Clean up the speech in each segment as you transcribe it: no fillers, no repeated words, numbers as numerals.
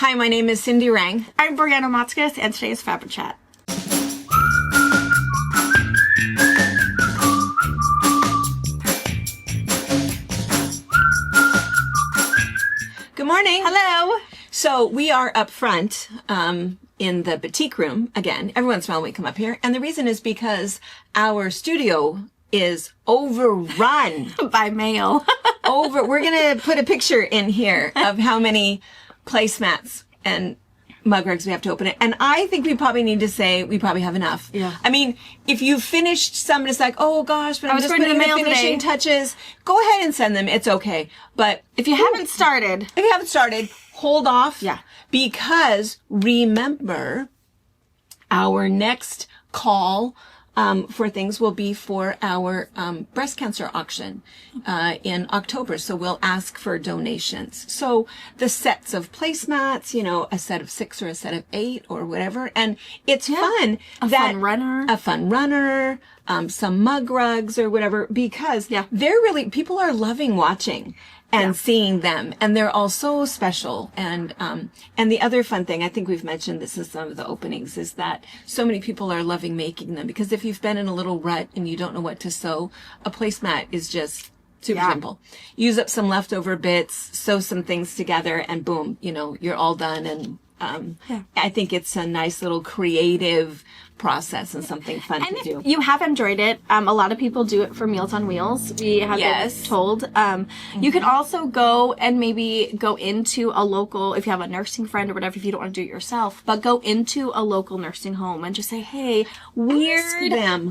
Hi, my name is Cindy Rang. I'm Brianna Motzkus, and today is FabriChat. Good morning. Hello. So we are up front in the boutique room again. Every once in a while we come up here. And the reason is because our studio is overrun. By mail. We're going to put a picture in here of how many placemats and mug rugs we have to open it. And I think we probably need to say we probably have enough. Yeah. I mean, if you finished some and it's like, oh gosh, but I'm just putting the the mail finishing touches, go ahead and send them. It's okay. But If you haven't started, hold off. Yeah. Because remember, our next call for things will be for our breast cancer auction in October. So we'll ask for donations. So the sets of placemats, a set of 6 or a set of 8 or whatever. And it's fun. A fun runner, some mug rugs or whatever, because people are loving watching and seeing them, and they're all so special. And the other fun thing, I think we've mentioned this in some of the openings, is that so many people are loving making them, because if you've been in a little rut and you don't know what to sew, a placemat is just super simple. Use up some leftover bits, sew some things together, and boom, you're all done. And I think it's a nice little creative process and something fun to do. If you have enjoyed it, a lot of people do it for Meals on Wheels. We have been told. You can also go and maybe go into a local, if you have a nursing friend or whatever, if you don't want to do it yourself, but go into a local nursing home and just say, hey, weird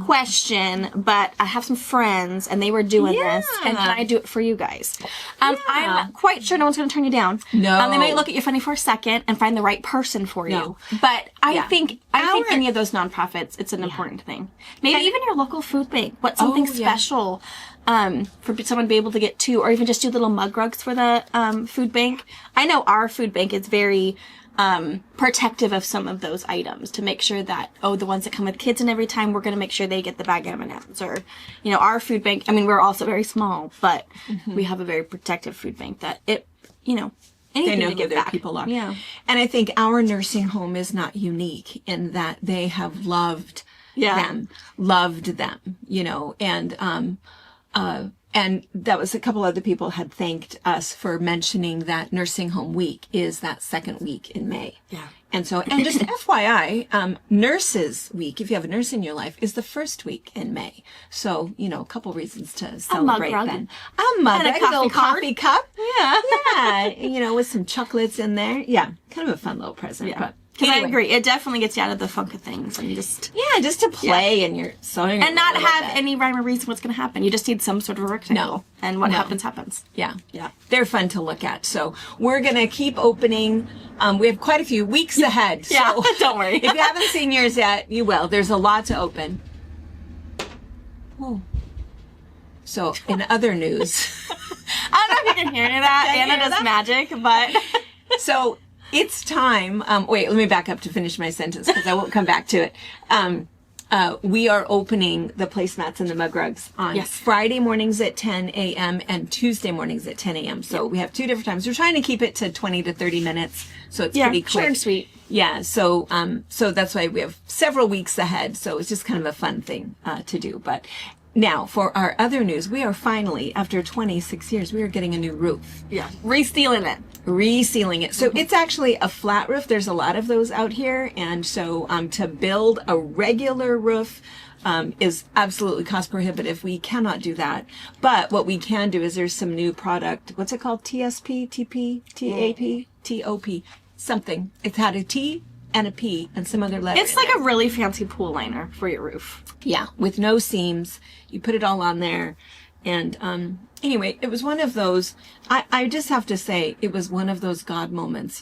question, but I have some friends and they were doing this, and can I do it for you guys? I'm quite sure no one's going to turn you down. No. They might look at you funny for a second and find the right person for you. But I think any of those nonprofits, it's an important thing. Maybe even your local food bank. What's something special for someone to be able to get to, or even just do little mug rugs for the food bank. I know our food bank is very protective of some of those items to make sure that, the ones that come with kids, and every time we're going to make sure they get the bag of M&Ms, or, our food bank. I mean, we're also very small, but we have a very protective food bank that They know who their people are. Yeah. And I think our nursing home is not unique in that they have loved them, and that was a couple other people had thanked us for mentioning that Nursing Home Week is that second week in May. Yeah. And so, and just FYI, Nurses Week, if you have a nurse in your life, is the first week in May. So, a couple reasons to celebrate then. A mug rug, a little coffee cup. Yeah. With some chocolates in there. Yeah. Kind of a fun little present. Yeah. But Because I agree, it definitely gets you out of the funk of things, and just to play and you're sewing, and not have any rhyme or reason what's going to happen. You just need some sort of a rectangle, and what happens. Yeah, they're fun to look at. So we're gonna keep opening. We have quite a few weeks ahead. So don't worry. If you haven't seen yours yet, you will. There's a lot to open. Whoa. So in other news, I don't know if you can hear any of that. Anna does magic, but so. It's time. Wait, let me back up to finish my sentence because I won't come back to it. We are opening the placemats and the mug rugs on Friday mornings at 10 a.m. and Tuesday mornings at 10 a.m. So we have 2 different times. We're trying to keep it to 20 to 30 minutes. So it's pretty quick. Short and sweet. Yeah. So that's why we have several weeks ahead. So it's just kind of a fun thing to do. But now, for our other news, we are finally, after 26 years, we are getting a new roof. Yeah. Resealing it. So it's actually a flat roof. There's a lot of those out here. And so to build a regular roof is absolutely cost prohibitive. We cannot do that. But what we can do is there's some new product. What's it called? TSP, TP, TAP, TOP, something. It's had a T and a P and some other letter. It's like a really fancy pool liner for your roof. Yeah, with no seams. You put it all on there. And anyway, it was one of those, I just have to say, it was one of those God moments,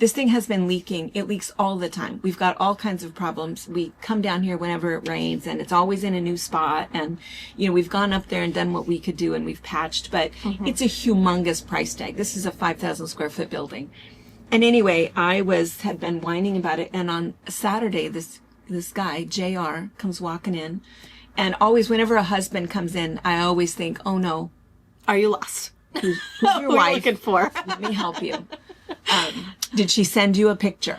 This thing has been leaking. It leaks all the time. We've got all kinds of problems. We come down here whenever it rains, and it's always in a new spot. And, we've gone up there and done what we could do, and we've patched. But it's a humongous price tag. This is a 5,000 square foot building. And anyway, had been whining about it. And on Saturday, this guy, JR, comes walking in. And always, whenever a husband comes in, I always think, oh no. Are you lost? Who's your wife? Looking for? Let me help you. Did she send you a picture?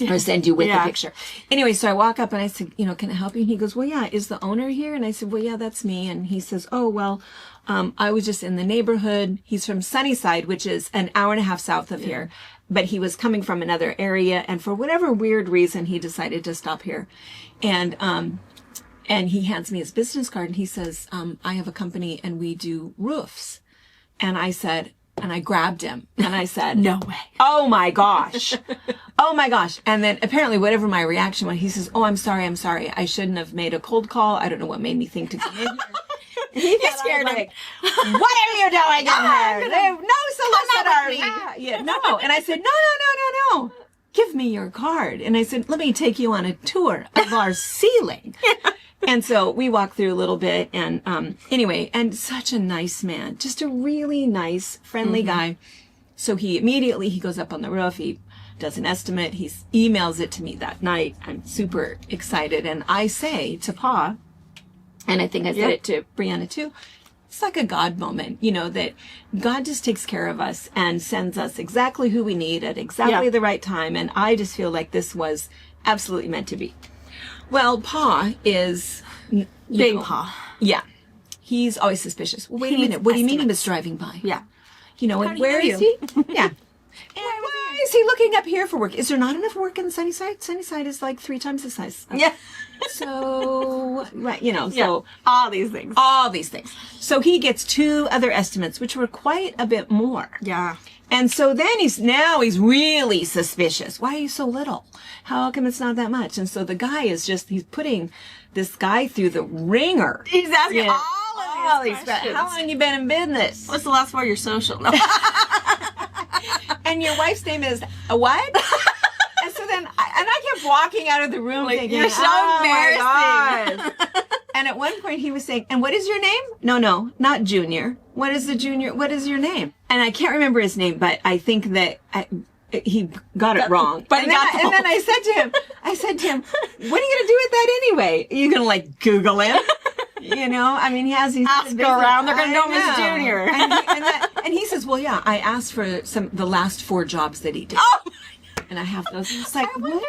Or send you with a picture. Anyway, so I walk up and I said, can I help you? And he goes, well, yeah, is the owner here? And I said, well, yeah, that's me. And he says, oh, well, I was just in the neighborhood. He's from Sunnyside, which is an hour and a half south of here. But he was coming from another area. And for whatever weird reason, he decided to stop here. And he hands me his business card and he says, I have a company and we do roofs. And I said, and I grabbed him and I said, no way. Oh my gosh. Oh my gosh. And then apparently whatever my reaction was, he says, oh, I'm sorry. I shouldn't have made a cold call. I don't know what made me think to come in here. He scared him. What are you doing in here? No solicitor. Yeah, no. And I said, no. Give me your card. And I said, let me take you on a tour of our ceiling. And so we walked through a little bit and, anyway, and such a nice man, just a really nice, friendly guy. So he goes up on the roof. He does an estimate. He emails it to me that night. I'm super excited. And I say to Pa, and I think I said it to Brianna too, it's like a God moment, that God just takes care of us and sends us exactly who we need at exactly the right time. And I just feel like this was absolutely meant to be. Well, Pa is... Big Pa. Yeah. He's always suspicious. Well, wait a minute. What do you mean he was driving by? Yeah. And where is he? Yeah. And why is he looking up here for work? Is there not enough work in Sunnyside? Sunnyside is like 3 times the size. Yeah. So, right, so... All these things. All these things. So he gets 2 other estimates, which were quite a bit more. Yeah. And so then he's really suspicious. Why are you so little? How come it's not that much? And so the guy is he's putting this guy through the ringer. He's asking all these questions. How long you been in business? What's the last part of your social? No. And your wife's name is what? And so then, I kept walking out of the room thinking, you're so embarrassing. My God. And at one point he was saying, and what is your name? No, not Junior. What is your name? And I can't remember his name, but I think that he got it wrong. But and then I said to him, what are you going to do with that anyway? Are you going to like Google him? He has these... Ask around, they're going to know him as Junior. And he says, well, yeah, I asked for the last 4 jobs that he did. Oh! And I have those. And it's like, what?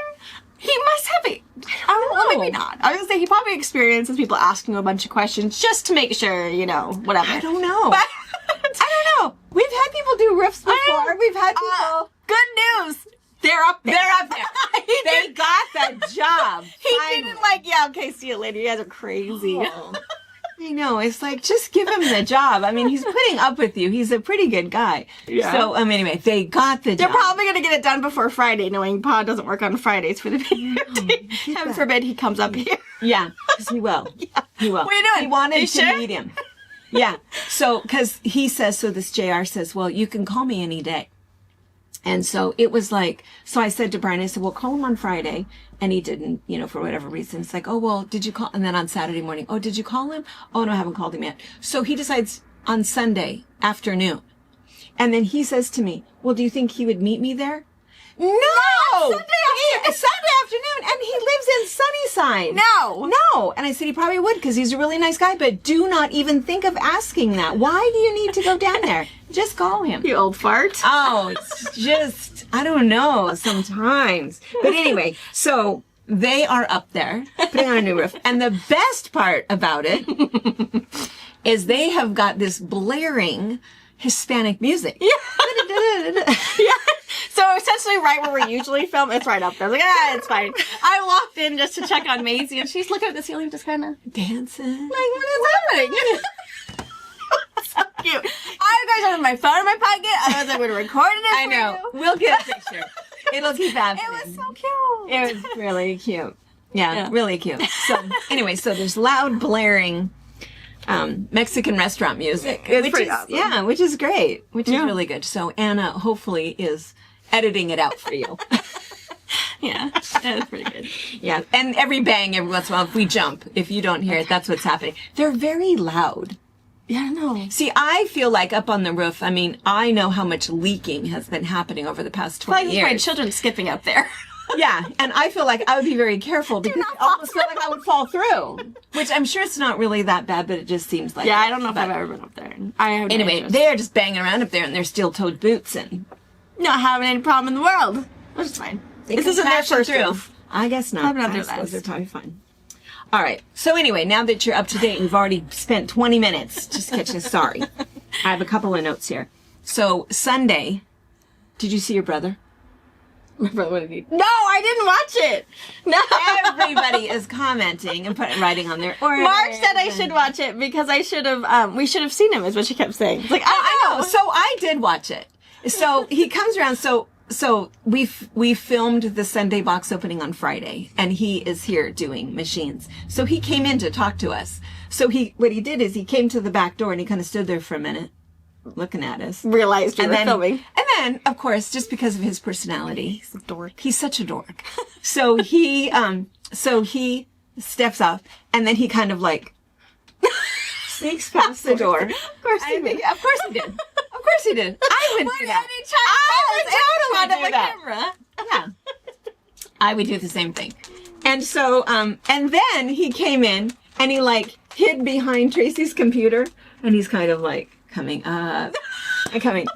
He must have it. I don't know. Maybe not. I was going to say, he probably experiences people asking him a bunch of questions just to make sure, whatever. I don't know. But I don't know. We've had people do roofs before. We've had people. Good news. They're up there. They got the job. He didn't okay, see you later. You guys are crazy. Oh. I know. It's like, just give him the job. I mean, he's putting up with you. He's a pretty good guy. Yeah. So, anyway, they got the job. They're probably going to get it done before Friday, knowing Pa doesn't work on Fridays for the PFD. Heaven forbid he comes up here. Yeah, because he will. Yeah. He will. What are you doing? He wanted to meet him. Yeah. So, because he says, so this JR says, well, you can call me any day. And so it was like, so I said to Brian, I said, well, call him on Friday. And he didn't, for whatever reason. It's like, oh, well, did you call? And then on Saturday morning, oh, did you call him? Oh, no, I haven't called him yet. So he decides on Sunday afternoon. And then he says to me, well, do you think he would meet me there? No! Sunday afternoon. And he lives in Sunnyside. No. And I said, he probably would because he's a really nice guy. But do not even think of asking that. Why do you need to go down there? Just call him. You old fart. Oh, it's just, I don't know, sometimes. But anyway, so they are up there putting on a new roof. And the best part about it is they have got this blaring Hispanic music. Yeah. Yeah. So essentially right where we usually film, it's right up there. I was like, it's fine. I walked in just to check on Maisie and she's looking at the ceiling just kind of dancing. Like, what is happening? So cute. I guys had my phone in my pocket. I was like, we're recording it. I know. We'll get a picture. It'll keep happening. It was so cute. It was really cute. Yeah, really cute. So anyway, so there's loud blaring Mexican restaurant music. It's pretty awesome. Yeah, which is great. Which is really good. So Anna hopefully is editing it out for you. Yeah, that's pretty good. Yeah, and every bang every once in a while, if we jump, if you don't hear it, that's what's happening. They're very loud. Yeah, I know. See, I feel like up on the roof, I mean, I know how much leaking has been happening over the past 20 years. My children skipping up there. Yeah, and I feel like I would be very careful because I almost feel like I would fall through. Which I'm sure it's not really that bad, but it just seems like I don't know if I've ever been up there. Anyway, they're just banging around up there in their steel-toed boots and not having any problem in the world. Which is fine. This isn't their first move. I guess not. I suppose they're totally fine. All right. So anyway, now that you're up to date, we've already spent 20 minutes just catching. Sorry. I have a couple of notes here. So Sunday, did you see your brother? My brother, what did he? No, I didn't watch it. No. Everybody is commenting and writing on their order. Mark said I should watch it because I should have. We should have seen him. Is what she kept saying. It's like I know. So I did watch it. So he comes around. So we filmed the Sunday box opening on Friday, and he is here doing machines. So he came in to talk to us. So what he did is he came to the back door and he kind of stood there for a minute, looking at us. Realized we were filming. And then, of course, just because of his personality, he's a dork. He's such a dork. So he steps off, and then he kind of like sneaks past the door. Of course he did. Of course he did. Of course he did. I would do that. I would totally do that. Camera. Yeah. I would do the same thing. And so, and then he came in and he like hid behind Tracy's computer, and he's kind of like coming up and coming.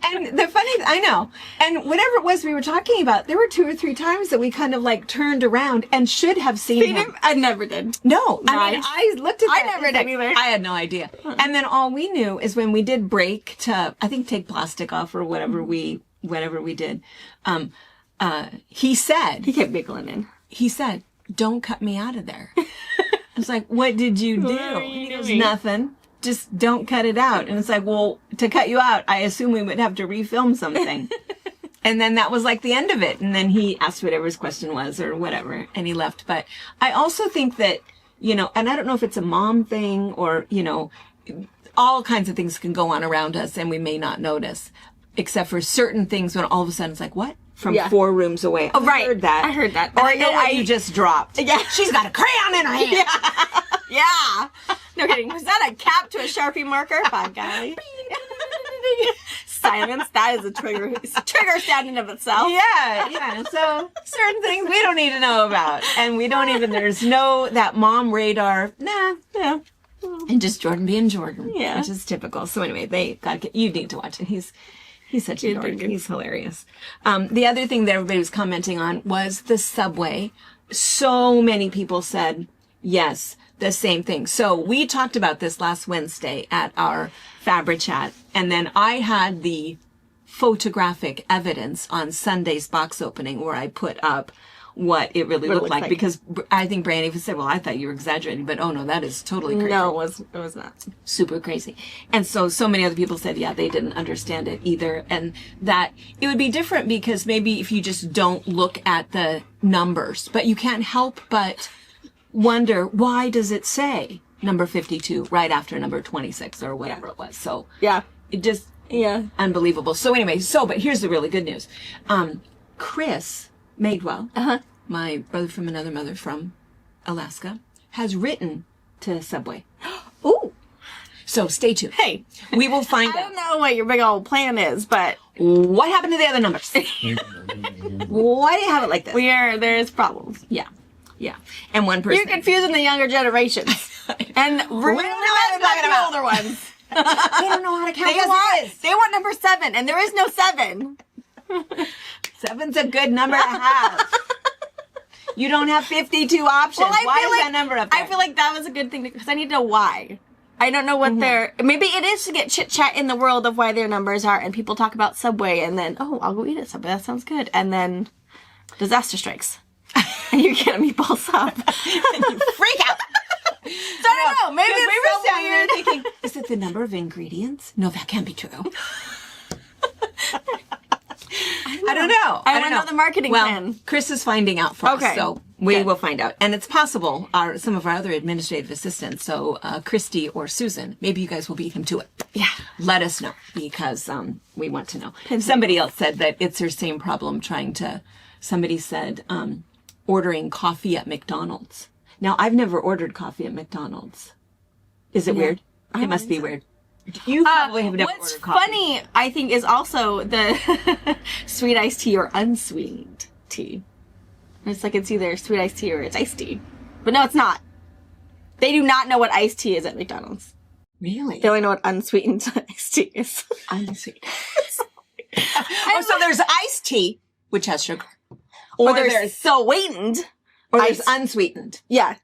And the funny, I know. And whatever it was we were talking about, there were 2 or 3 times that we kind of like turned around and should have seen him. I never did. No. I mean, I looked at that. I never did either. I had no idea. And then all we knew is when we did break to, I think, take plastic off or whatever we did, he said. He kept giggling in. He said, "Don't cut me out of there." I was like, "What did you do?" He goes, "Nothing. Just don't cut it out." And it's like, well, to cut you out, I assume we would have to refilm something. And then that was like the end of it. And then he asked whatever his question was or whatever, and he left. But I also think that, and I don't know if it's a mom thing or, all kinds of things can go on around us and we may not notice, except for certain things when all of a sudden it's like, what? From 4 rooms away. Oh, right. I heard that. Or I know what you just dropped. Yeah. She's got a crayon in her hand. Yeah. No kidding. Was that a cap to a Sharpie marker? By golly. Silence. That is a trigger. It's a trigger sound in of itself. Yeah. So certain things we don't need to know about. And we don't even, there's no, that mom radar. Nah. And just Jordan being Jordan. Yeah. Which is typical. So anyway, you need to watch it. He's such a dork. He's hilarious. The other thing that everybody was commenting on was the subway. So many people said, yes, the same thing. So we talked about this last Wednesday at our FabriChat, and then I had the photographic evidence on Sunday's box opening where I put up what it really looked like, because I think Brandy said, well, I thought you were exaggerating, but oh no, that is totally crazy. No, it was not. Super crazy. And so many other people said, yeah, they didn't understand it either. And that it would be different because maybe if you just don't look at the numbers, but you can't help but wonder, why does it say number 52 right after number 26 or whatever it was? So yeah, it just, unbelievable. So anyway, but here's the really good news. Chris Madewell, my brother from another mother from Alaska, has written to Subway. Ooh. So stay tuned. Hey, we will find out. I don't know what your big old plan is, but what happened to the other numbers? Why do you have it like this? There's problems. Yeah. And one person. You're confusing the younger generations. And really the older ones. They don't know how to count. They want number 7, and there is no 7. 7's a good number to have. You don't have 52 options. Well, why is that number up there? I feel like that was a good thing because I need to know why. I don't know what maybe it is to get chit chat in the world of why their numbers are, and people talk about Subway, and then, I'll go eat at Subway. That sounds good. And then disaster strikes. And you get a meatball sub. And you freak out. So I don't know. Maybe it's we were standing there thinking, is it the number of ingredients? No, that can't be true. I don't know. I don't know the marketing plan. Chris is finding out for us, so we will find out. And it's possible some of our other administrative assistants, so Christy or Susan, maybe you guys will beat him to it. Yeah. Let us know, because we want to know. Somebody else said that it's their same problem somebody said ordering coffee at McDonald's. Now, I've never ordered coffee at McDonald's. Is it weird? It must be weird. You probably have never ordered coffee. What's funny, I think, is also the sweet iced tea or unsweetened tea. It's like it's either sweet iced tea or it's iced tea. But no, it's not. They do not know what iced tea is at McDonald's. Really? They only know what unsweetened iced tea is. Unsweetened. I so there's iced tea, which has sugar. Or there's sweetened. Or there's unsweetened. Yeah.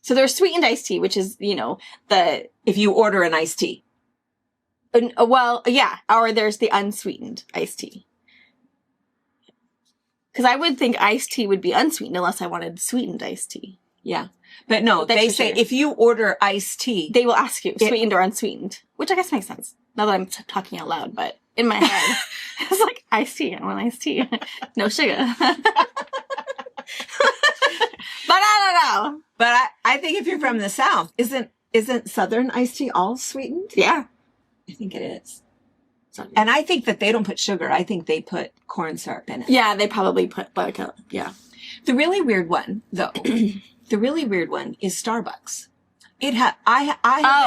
So there's sweetened iced tea, which is, if you order an iced tea. Well, yeah. Or there's the unsweetened iced tea. Because I would think iced tea would be unsweetened unless I wanted sweetened iced tea. Yeah. But no, they say if you order iced tea, they will ask you sweetened or unsweetened, which I guess makes sense. Now that I'm talking out loud, but in my head, it's like iced tea. I want iced tea. No sugar. But I don't know. But I think if you're from the South, isn't Southern iced tea all sweetened? Yeah. I think it is. And I think that they don't put sugar. I think they put corn syrup in it. Yeah, they probably put yeah. The really weird one, though, is Starbucks. I've gone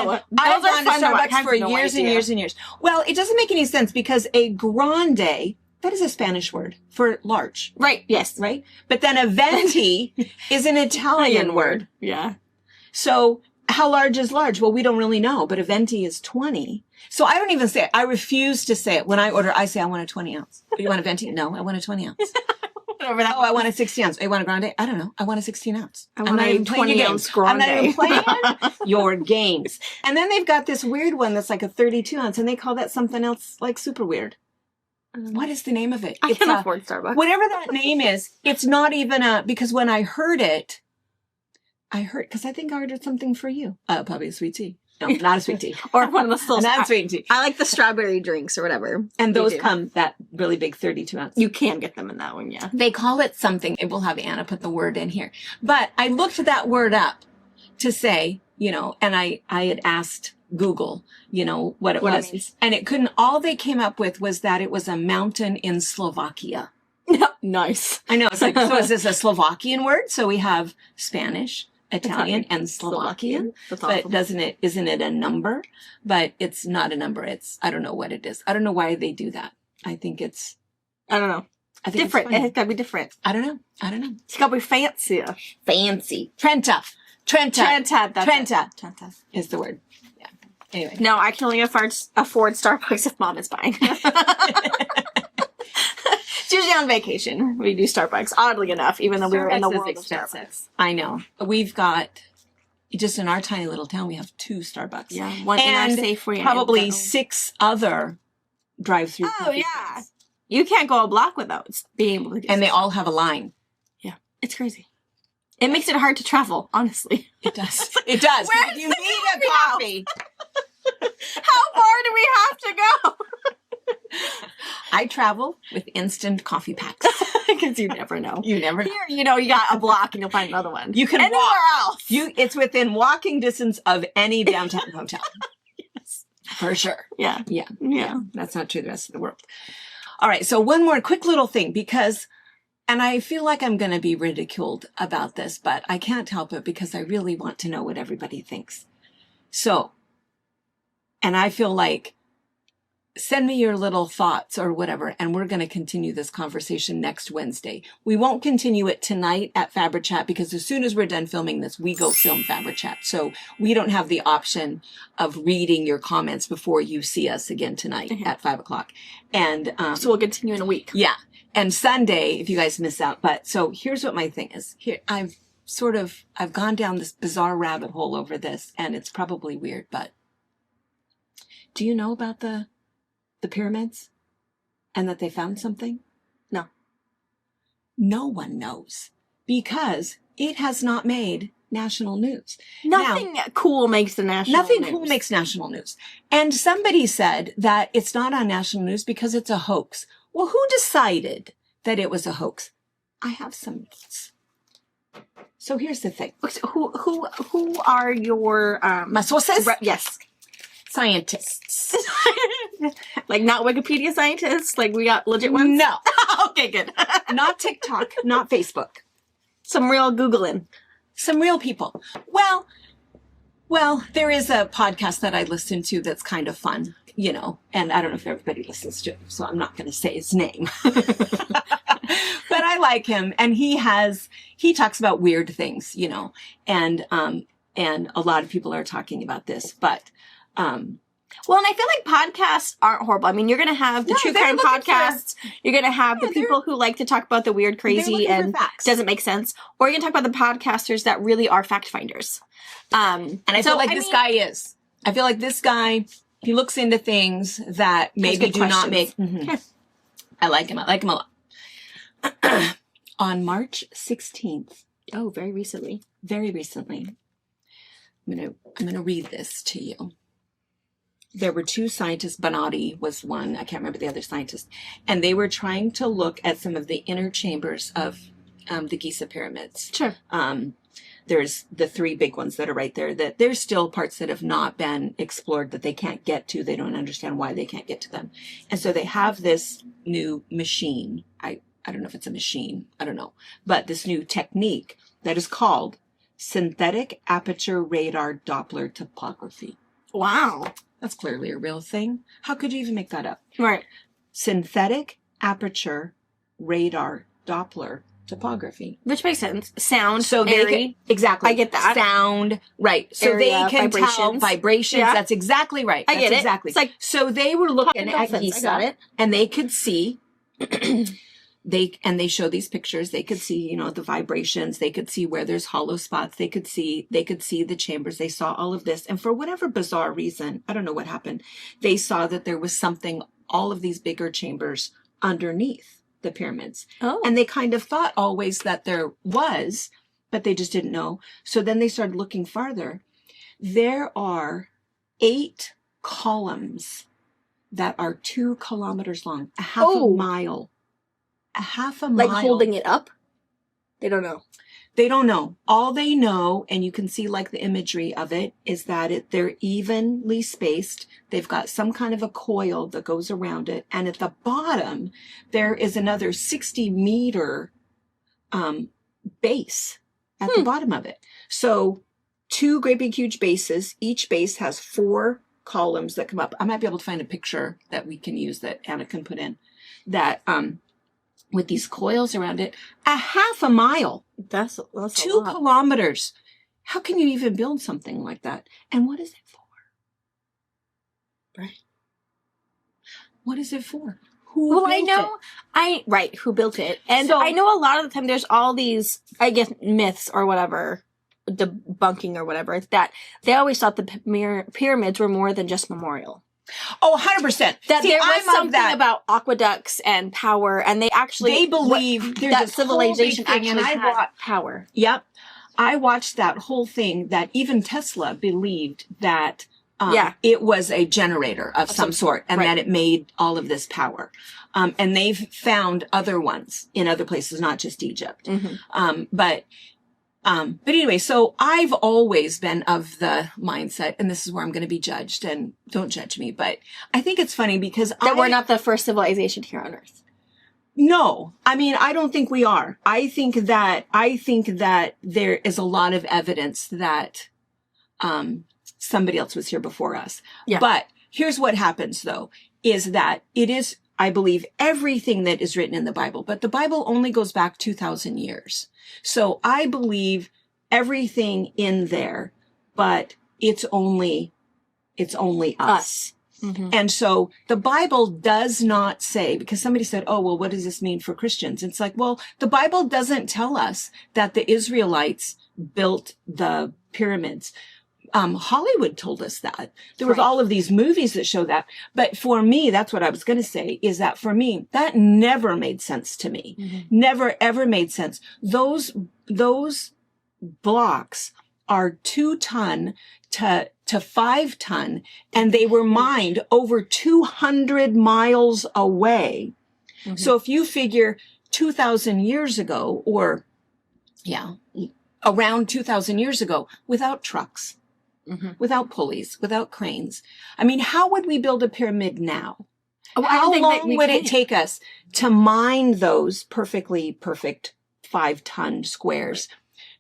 to Starbucks for years and years and years. Well, it doesn't make any sense because a grande, that is a Spanish word for large. Right. Yes. Right? But then a venti is an Italian word. Yeah. So how large is large? Well, we don't really know, but a venti is 20. So I don't even say it. I refuse to say it. When I order, I say I want a 20 ounce. You want a venti? No, I want a 20 ounce. Whatever that. I want a 16 ounce. You want a grande? I don't know. I want a 16 ounce. I want a 20 ounce grande. I'm not even playing your games. And then they've got this weird one that's like a 32 ounce, and they call that something else like super weird. What is the name of it? I can't afford Starbucks. Whatever that name is, it's not even because when I heard it, because I think I ordered something for you. Probably a sweet tea. No, not a sweet tea. Or one of the still not sweet tea. I like the strawberry drinks or whatever. And those come that really big 32 ounce. You can get them in that one, yeah. They call it something. We'll have Anna put the word in here. But I looked that word up to say, and I had asked Google, what it was. It means. And it couldn't, all they came up with was that it was a mountain in Slovakia. Nice. I know. It's like, so is this a Slovakian word? So we have Spanish, Italian, and Slovakian. That's awesome. But isn't it a number? But it's not a number. I don't know what it is. I don't know why they do that. I think it's, I don't know. I think different. It's gotta be different. I don't know. It's gotta be fancier. Fancy. Trenta is the word. Yeah. Anyway. No, I can only afford Starbucks if Mom is buying. It's usually on vacation. We do Starbucks, oddly enough, even though we were in the world of Starbucks. I know. We've got, just in our tiny little town, we have 2 Starbucks. Yeah, one in our Safeway. Probably 6 other drive-through. Oh, yeah. You can't go a block without being able to do And they all have a line. Yeah. It's crazy. It makes it hard to travel, honestly. It does. It does. Where's you need a coffee. How far do we have to go? I travel with instant coffee packs. Because you never know. You never know. Here, you got a block and you'll find another one. You can anywhere walk. Else. It's within walking distance of any downtown hotel. Yes. For sure. Yeah. That's not true the rest of the world. All right. So one more quick little thing and I feel like I'm going to be ridiculed about this, but I can't help it because I really want to know what everybody thinks. So, and I feel like, send me your little thoughts or whatever, and we're going to continue this conversation next Wednesday. We won't continue it tonight at FabriChat because as soon as we're done filming this, we go film FabriChat. So we don't have the option of reading your comments before you see us again tonight at 5:00. And so we'll continue in a week. Yeah. And Sunday, if you guys miss out. But so here's what my thing is. I've gone down this bizarre rabbit hole over this, and it's probably weird, but do you know about the pyramids and that they found something? No. No one knows because it has not made national news. Nothing cool makes the national news. Nothing cool makes national news. And somebody said that it's not on national news because it's a hoax. Well, who decided that it was a hoax? I have some notes. So here's the thing. Who are your my sources? Yes. Scientists. Like not Wikipedia scientists? Like we got legit ones? No. Okay, good. Not TikTok, not Facebook. Some real Googling. Some real people. Well, there is a podcast that I listen to that's kind of fun, and I don't know if everybody listens to him, so I'm not going to say his name. But I like him, and he talks about weird things, and a lot of people are talking about this, but Well, and I feel like podcasts aren't horrible. I mean, you're going to have the true crime podcasts. You're going to have the people who like to talk about the weird, crazy, and doesn't make sense. Or you're going to talk about the podcasters that really are fact finders. And I feel like this guy is. I feel like this guy, he looks into things that maybe do not make... Mm-hmm. I like him. I like him a lot. On March 16th. Oh, very recently. Very recently. I'm gonna read this to you. There were two scientists, Bonatti was one, I can't remember the other scientist, and they were trying to look at some of the inner chambers of the Giza pyramids. Sure. There's the three big ones that are right there, that there's still parts that have not been explored that they can't get to. They don't understand why they can't get to them. And so they have this new machine. I don't know if it's a machine. I don't know. But this new technique that is called synthetic aperture radar Doppler topography. Wow. That's clearly a real thing. How could you even make that up? Right. Synthetic aperture radar Doppler topography. Which makes sense. Sound, so airy. Exactly. I get that. Sound, right. So Area, they can vibrations. tell vibrations. Yeah. That's exactly right. I get it. Exactly. It's like so they were looking at Giza, I got it. and they could see they show these pictures. They could see, the vibrations. They could see where there's hollow spots. They could see the chambers. They saw all of this. And for whatever bizarre reason, I don't know what happened, they saw that there was something, all of these bigger chambers underneath the pyramids. Oh. And they kind of thought always that there was, but they just didn't know. So then they started looking farther. There are 8 columns that are 2 kilometers long, a half a mile. A half a mile. Like holding it up? They don't know. They don't know. All they know, and you can see like the imagery of it, is that they're evenly spaced. They've got some kind of a coil that goes around it. And at the bottom, there is another 60-meter base at the bottom of it. So 2 great big huge bases. Each base has 4 columns that come up. I might be able to find a picture that we can use that Anna can put in. That with these coils around it, a half a mile. That's 2 kilometers. How can you even build something like that? And what is it for? Right. What is it for? Who built it? Who built it. And So- I know a lot of the time there's all these, I guess, myths or whatever, debunking or whatever, that they always thought the pyramids were more than just memorial. Oh, 100%. That there was something about aqueducts and power, and they believe there's that this whole civilization big thing, actually and had power. Yep. I watched that whole thing that even Tesla believed that it was a generator of some sort and that it made all of this power. And they've found other ones in other places, not just Egypt. Mm-hmm. But anyway, so I've always been of the mindset, and this is where I'm going to be judged, and don't judge me, but I think it's funny because we're not the first civilization here on Earth. No, I mean, I don't think we are. I think that there is a lot of evidence that, somebody else was here before us. Yeah. But here's what happens though, is that it is, I believe, everything that is written in the Bible, but the Bible only goes back 2,000 years. So I believe everything in there, but it's only us. Mm-hmm. And so the Bible does not say, because somebody said, oh, well, what does this mean for Christians? It's like, well, the Bible doesn't tell us that the Israelites built the pyramids. Hollywood told us that. There was all of these movies that show that. But for me, that's what I was going to say, is that for me, that never made sense to me. Mm-hmm. Never, ever made sense. Those blocks are 2 ton to 5 ton, and they were mined over 200 miles away. Mm-hmm. So if you figure 2,000 years ago, or around 2,000 years ago, without trucks, without pulleys, without cranes. I mean, how would we build a pyramid now? How long would it take us to mine those perfectly perfect 5-ton squares,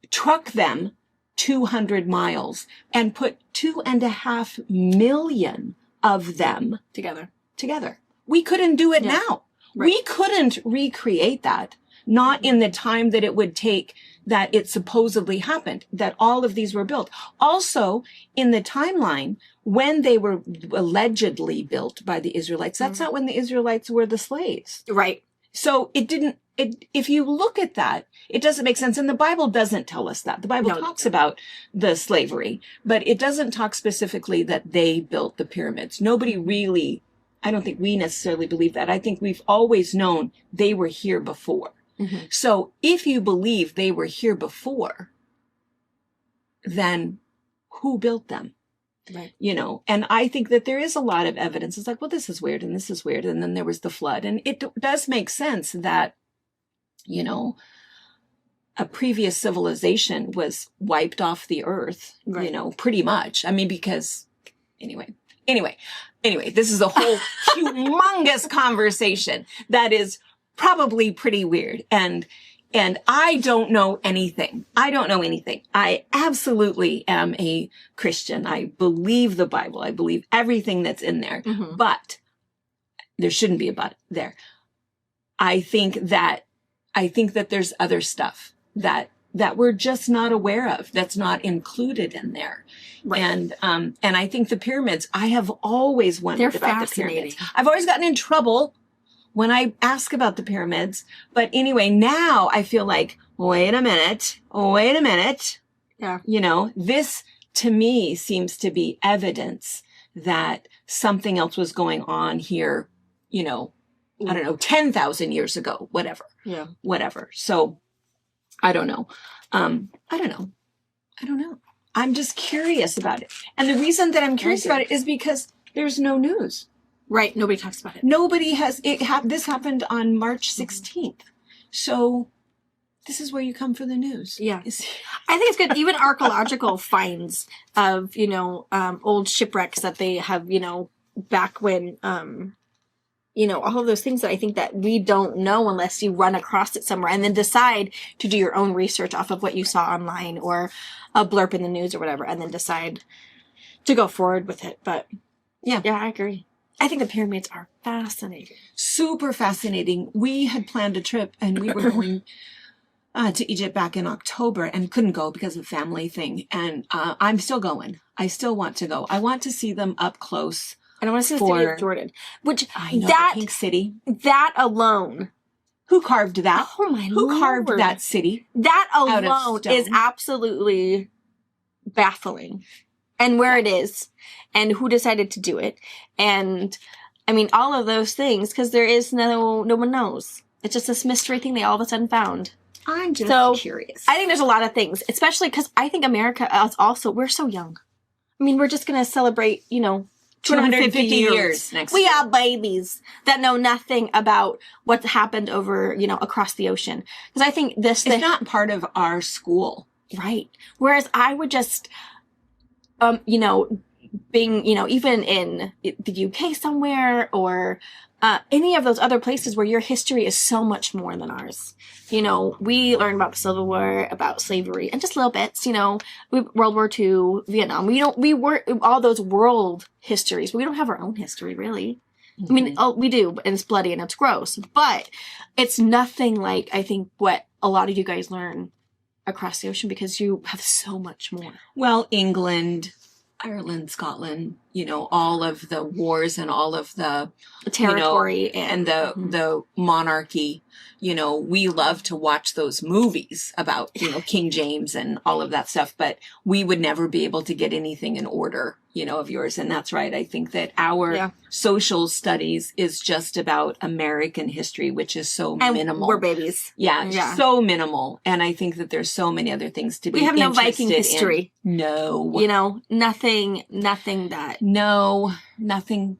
truck them 200 miles, and put 2.5 million of them together? We couldn't do it now. Right. We couldn't recreate that. not in the time that it would take that it supposedly happened, that all of these were built. Also, in the timeline, when they were allegedly built by the Israelites, that's not when the Israelites were the slaves. Right. So if you look at that, it doesn't make sense. And the Bible doesn't tell us that. The Bible talks about the slavery, but it doesn't talk specifically that they built the pyramids. Nobody really, I don't think we necessarily believe that. I think we've always known they were here before. Mm-hmm. So if you believe they were here before, then who built them? Right. And I think that there is a lot of evidence. It's like, well, this is weird and this is weird. And then there was the flood. And it does make sense that, a previous civilization was wiped off the earth, right. Pretty much. I mean, because anyway, this is a whole humongous conversation that is probably pretty weird. And I don't know anything. I absolutely am a Christian. I believe the Bible. I believe everything that's in there, mm-hmm. but there shouldn't be a but there. I think that there's other stuff that we're just not aware of, that's not included in there. Right. And I think the pyramids, I have always wondered about the pyramids. I've always gotten in trouble when I ask about the pyramids. But anyway, now I feel like, wait a minute. Yeah. This to me seems to be evidence that something else was going on here, I don't know, 10,000 years ago, whatever. Yeah. Whatever. So I don't know. I don't know. I'm just curious about it. And the reason that I'm curious about it is because there's no news. Right. Nobody talks about it. Nobody has this happened on March 16th. So this is where you come for the news. Yeah. I think it's good. Even archaeological finds of, old shipwrecks that they have, back when, all of those things that I think that we don't know unless you run across it somewhere and then decide to do your own research off of what you saw online or a blurb in the news or whatever, and then decide to go forward with it. But yeah, I agree. I think the pyramids are fascinating. Super fascinating. We had planned a trip and we were going to Egypt back in October and couldn't go because of a family thing. And I'm still going. I still want to go. I want to see them up close. And I want to see the city of Jordan, which I know, the pink city. That alone. Who carved that? Oh my Who Lord. Carved that city? That alone is absolutely baffling. And where it is, and who decided to do it. And I mean, all of those things, because there is no one knows. It's just this mystery thing they all of a sudden found. I'm just curious. I think there's a lot of things, especially because I think America is also, we're so young. I mean, we're just going to celebrate, 250 years next year. We are babies that know nothing about what happened over, across the ocean. Because I think it's not part of our school. Right. Whereas I would just, being, even in the UK somewhere or any of those other places where your history is so much more than ours. We learn about the Civil War, about slavery, and just little bits, World War II, Vietnam. We were all those world histories, but we don't have our own history, really. Mm-hmm. I mean, we do, and it's bloody and it's gross, but it's nothing like, I think, what a lot of you guys learn across the ocean because you have so much more. Well, England, Ireland, Scotland, all of the wars and all of the territory and the monarchy, we love to watch those movies about, King James and all of that stuff, but we would never be able to get anything in order, of yours. And that's right. I think that our social studies is just about American history, which is so minimal. We're babies. Yeah, so minimal. And I think that there's so many other things to be We have no Viking history. No. Nothing that. No, nothing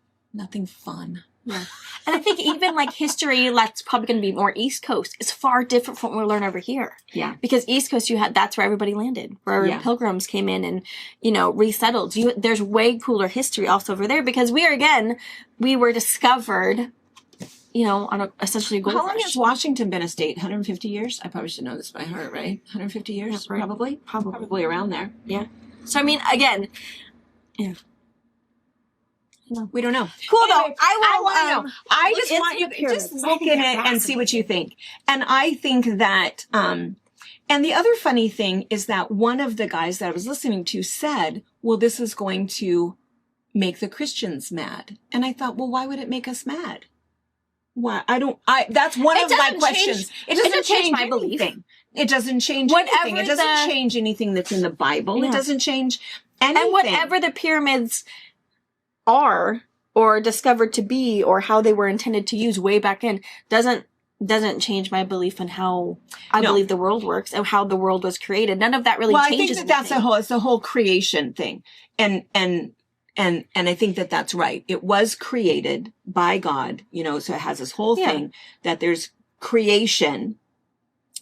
fun. Yeah. And I think even like history, that's probably going to be more East Coast. It's far different from what we learn over here. Yeah. Because East Coast, that's where everybody landed, where pilgrims came in and, resettled. There's way cooler history also over there because we were discovered, on essentially a gold How long has Washington been a state? 150 years? I probably should know this by heart, right? 150 years? Yeah, right. Probably around there. Yeah. So, I mean, again, yeah. We don't know. Cool Anyway, though. I want to know. I just want you to just look at it and see what you think. And I think that, and the other funny thing is that one of the guys that I was listening to said, well, this is going to make the Christians mad. And I thought, well, why would it make us mad? Why? That's one of my questions. It doesn't change my belief. It doesn't change anything. It doesn't change anything that's in the Bible. Yeah. It doesn't change anything. And whatever the pyramids are or discovered to be or how they were intended to use way back in doesn't change my belief in how I believe the world works and how the world was created. None of that really changes. I think it's a whole creation thing. And I think that that's right. It was created by God, so it has this whole thing that there's creation.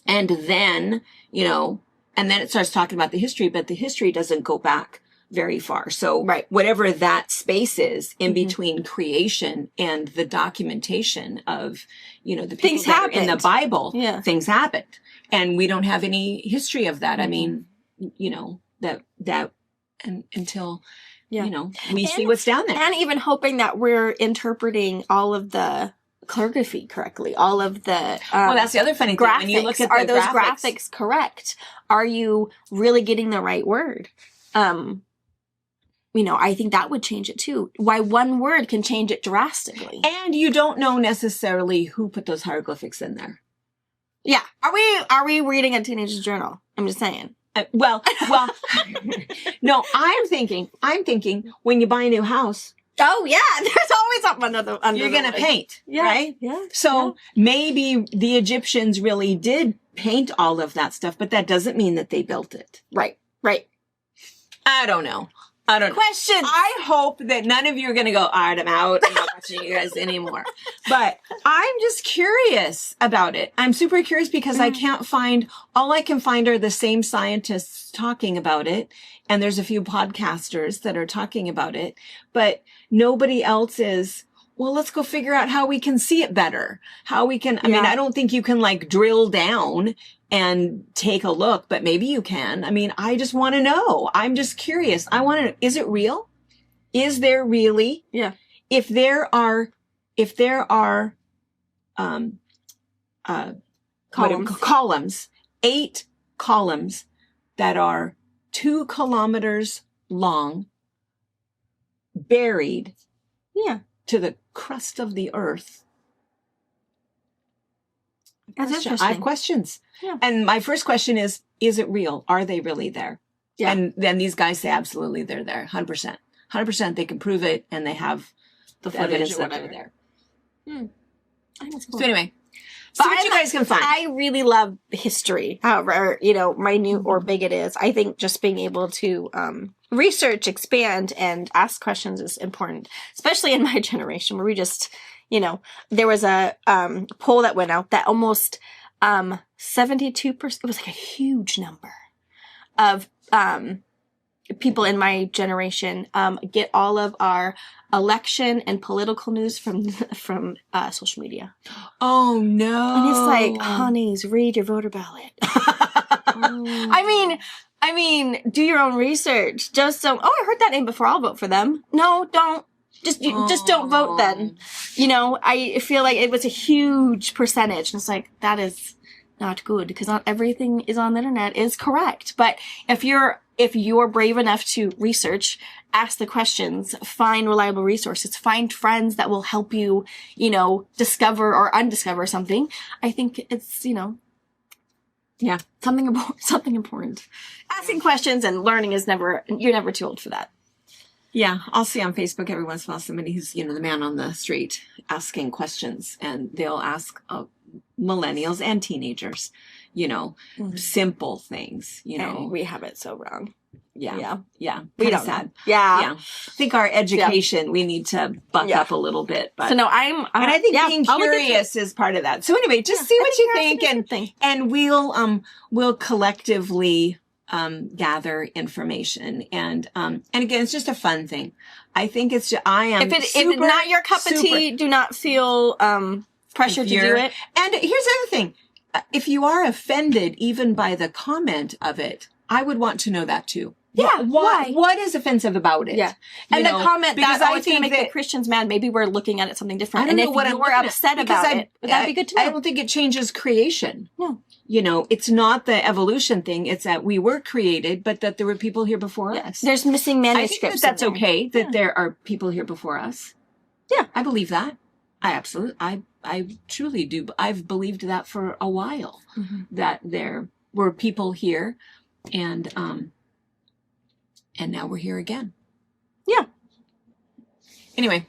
And then, and then it starts talking about the history, but the history doesn't go back very far. So whatever that space is in between creation and the documentation of, the people that are in the Bible, things happened. And we don't have any history of that. I mean, until, we see what's down there. And even hoping that we're interpreting all of the calligraphy correctly, all of the well, that's the other funny thing. When you look at are those graphics correct? Are you really getting the right word? I think that would change it too. Why one word can change it drastically. And you don't know necessarily who put those hieroglyphics in there. Yeah. Are we reading a teenager's journal? I'm just saying. Well, no, I'm thinking when you buy a new house. Oh yeah, there's always something under you're going to paint, right? Yeah. So maybe the Egyptians really did paint all of that stuff, but that doesn't mean that they built it. Right. I don't know. Questions. I hope that none of you are going to go, all right, I'm out. I'm not watching you guys anymore. But I'm just curious about it. I'm super curious because all I can find are the same scientists talking about it. And there's a few podcasters that are talking about it, but nobody else is, well, let's go figure out how we can see it better. How we can, I mean, I don't think you can drill down and take a look, but maybe you can. I mean, I just want to know. I'm just curious. I want to know, is it real? Is there really? Yeah. If there are columns, 8 columns that are 2 kilometers long, buried to the crust of the earth. That's interesting. I have questions. Yeah. And my first question is it real? Are they really there? Yeah. And then these guys say absolutely they're there. 100%. 100% they can prove it and they have the evidence that they're there. I think that's cool. So anyway, see what you guys can find. I really love history, however, minute or big it is. I think just being able to research, expand, and ask questions is important, especially in my generation where we just, there was a poll that went out that almost 72%, it was a huge number of people in my generation get all of our election and political news from social media. Oh no! And it's honeys, read your voter ballot. I mean, do your own research. Just don't. Oh, I heard that name before. I'll vote for them. No, don't. Just don't vote then. I feel like it was a huge percentage. And it's that is not good because not everything is on the internet is correct. But if you're brave enough to research, ask the questions, find reliable resources, find friends that will help you, discover or undiscover something, I think it's, something important. Asking questions and learning you're never too old for that. Yeah, I'll see on Facebook every once in a while somebody who's, the man on the street asking questions, and they'll ask millennials and teenagers, simple things, And we have it so wrong. Yeah. We don't sad. Yeah. I think our education, we need to buck up a little bit. But so no, and I think being curious is part of that. So anyway, just see what you think, and we'll collectively gather information, and again, it's just a fun thing. I think it's just, if it's not your cup of tea, do not feel pressure to do it. And here's the other thing: if you are offended even by the comment of it, I would want to know that too. Yeah, why? What is offensive about it? Yeah. And the comment because that, it's going to make the Christians mad, maybe we're looking at it something different. And if you're upset about it, would that be good to know? I don't think it changes creation. No. It's not the evolution thing. It's that we were created, but that there were people here before us. There's missing manuscripts. I think that's okay that there are people here before us. Yeah. I believe that. I truly do. I've believed that for a while, that there were people here and now we're here again. Yeah. Anyway.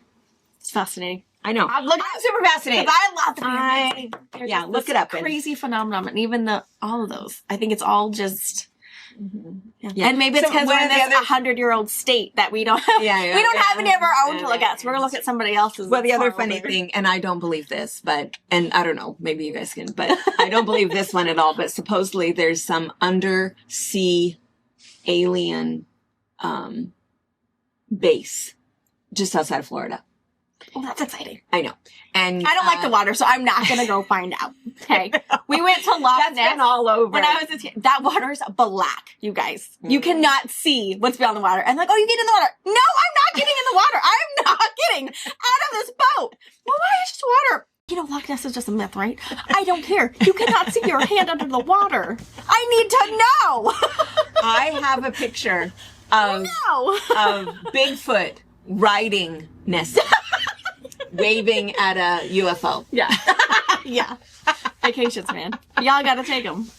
It's fascinating. I know. I'm super fascinated. I love the yeah, look it up. Crazy phenomenon. And even all of those. I think it's all just... Yeah. And maybe it's because we're in this 100-year-old state that we don't have, we don't have any of our own to look at. So we're going to look at somebody else's. Well, the other funny thing, and I don't believe this, and I don't know, maybe you guys can, but I don't believe this one at all, but supposedly there's some undersea alien base just outside of Florida. Oh, that's exciting. I know. And I don't like the water, so I'm not going to go find out. Okay. We went to Loch Ness. That's been all over. When I was a kid. That water's black, you guys. You cannot see what's beyond the water. And like, oh, you get in the water. No, I'm not getting in the water. I'm not getting out of this boat. Well, why is just water? Loch Ness is just a myth, right? I don't care. You cannot see your hand under the water. I need to know. I have a picture of Bigfoot riding Nessie. Waving at a UFO. Yeah. Yeah. Vacations, man. Y'all gotta take them.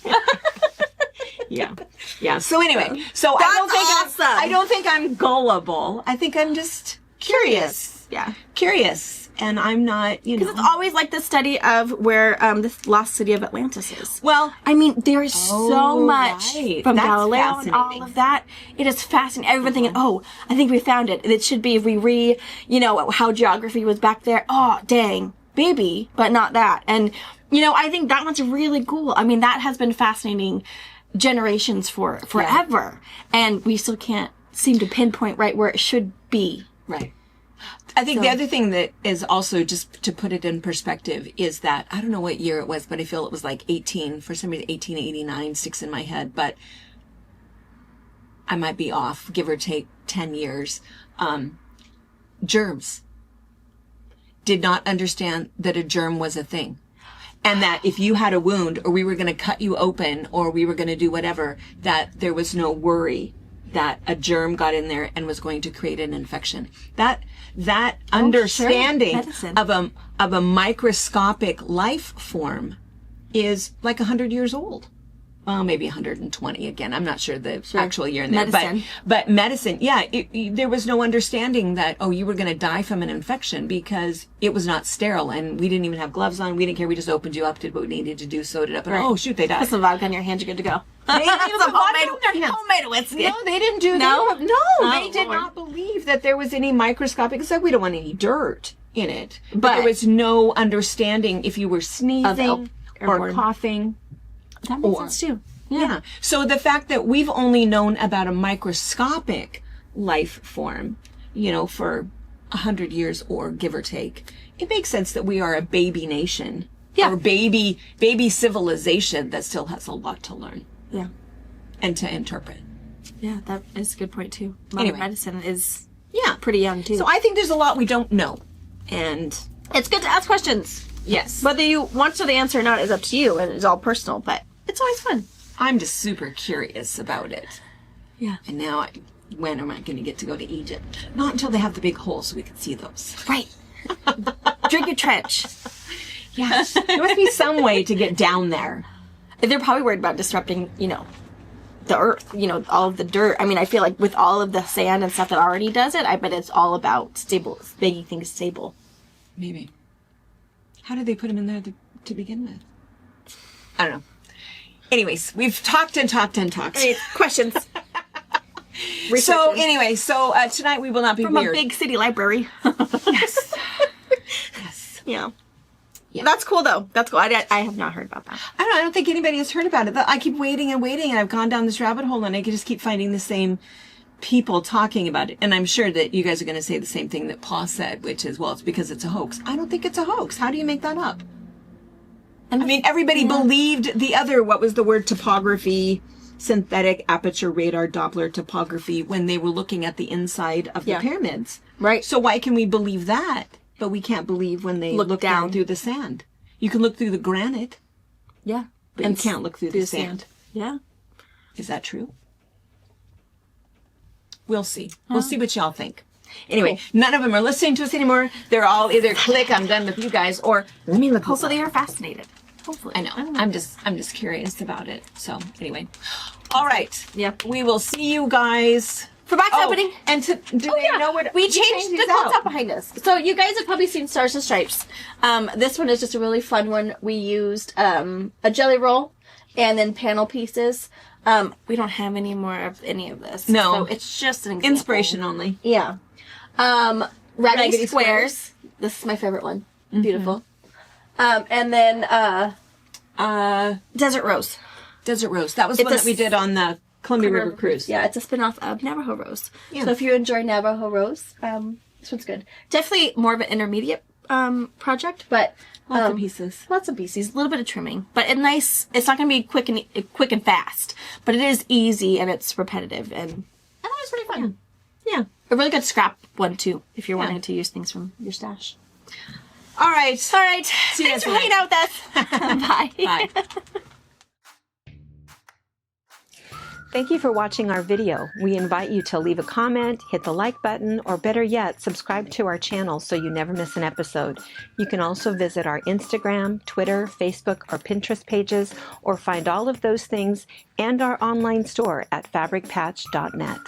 Yeah. So anyway, I don't think I'm gullible. I think I'm just curious. Yeah. Curious. And I'm not, Because it's always like the study of where this lost city of Atlantis is. Well, I mean, there is so much from That's Galileo and all of that. It is fascinating. Everyone thinking, I think we found it. It should be if we how geography was back there. Oh, dang. Maybe, but not that. And, I think that one's really cool. I mean, that has been fascinating generations for forever. Yeah. And we still can't seem to pinpoint right where it should be. Right. I think the other thing that is also, just to put it in perspective, is that, I don't know what year it was, but I feel it was like for some reason 1889 sticks in my head, but I might be off, give or take 10 years. Germs. Did not understand that a germ was a thing. And that if you had a wound, or we were going to cut you open, or we were going to do whatever, that there was no worry that a germ got in there and was going to create an infection. That understanding of a microscopic life form is like 100 years old. Well, maybe 120 again. I'm not sure the actual year in there. But medicine, there was no understanding that, you were going to die from an infection because it was not sterile and we didn't even have gloves on. We didn't care. We just opened you up, did what we needed to do, sewed it up, and shoot, they died. Put some vodka on your hands, you're good to go. They didn't some homemade whiskey. No, they didn't do that. No, they did not believe that there was any microscopic. It's like, we don't want any dirt in it. But there was no understanding if you were sneezing or coughing. That makes sense too. Yeah. So the fact that we've only known about a microscopic life form, for 100 years or give or take, it makes sense that we are a baby nation. Yeah. Or baby civilization that still has a lot to learn. Yeah. And to interpret. Yeah, that is a good point too. Modern medicine is pretty young too. So I think there's a lot we don't know. And it's good to ask questions. Yes. Whether you want to know the answer or not is up to you, and it's all personal, but it's always fun. I'm just super curious about it. Yeah. And now, when am I going to get to go to Egypt? Not until they have the big holes so we can see those. Right. Drink your trench. Yes. There must be some way to get down there. They're probably worried about disrupting, the earth, all of the dirt. I mean, I feel like with all of the sand and stuff that already does it, I bet it's all about making things stable. Maybe. How did they put them in there to begin with? I don't know. Anyways, we've talked and talked and talked. Hey, questions. So tonight we will not be from weird. A big city library. Yes. Yes. Yeah. That's cool though. That's cool. I have not heard about that. I don't think anybody has heard about it. I keep waiting and waiting, and I've gone down this rabbit hole, and I can just keep finding the same people talking about it. And I'm sure that you guys are going to say the same thing that Paul said, which is, it's because it's a hoax. I don't think it's a hoax. How do you make that up? I mean, everybody believed the other, what was the word, topography, synthetic aperture radar Doppler topography when they were looking at the inside of the pyramids. Right. So why can we believe that, but we can't believe when they look down through the sand? You can look through the granite. Yeah. But you can't look through the sand. Yeah. Is that true? We'll see. We'll see what y'all think. Anyway, none of them are listening to us anymore. They're all either click, I'm done with you guys, or let me look. Hopefully they're fascinated. Hopefully. I know. I'm just curious about it. So anyway. All right. Yep. We will see you guys for box opening. And do they know what we changed the quilt out behind us? So you guys have probably seen Stars and Stripes. This one is just a really fun one. We used a jelly roll and then panel pieces. We don't have any more of any of this. No. So it's just an example. Inspiration only. Yeah. Raggedy squares. This is my favorite one. Mm-hmm. Beautiful. And then Desert Rose. Desert Rose. That was the one that we did on the Columbia River Cruise. Yeah, it's a spin-off of Navajo Rose. Yeah. So if you enjoy Navajo Rose, this one's good. Definitely more of an intermediate project, but lots of pieces. Lots of pieces. A little bit of trimming, but it's nice. It's not going to be quick and fast, but it is easy and it's repetitive, and I thought it was pretty fun. Yeah. A really good scrap one too, if you're wanting to use things from your stash. All right. Thanks for hanging out with us. Bye. Bye. Thank you for watching our video. We invite you to leave a comment, hit the like button, or better yet, subscribe to our channel so you never miss an episode. You can also visit our Instagram, Twitter, Facebook, or Pinterest pages, or find all of those things and our online store at fabricpatch.net.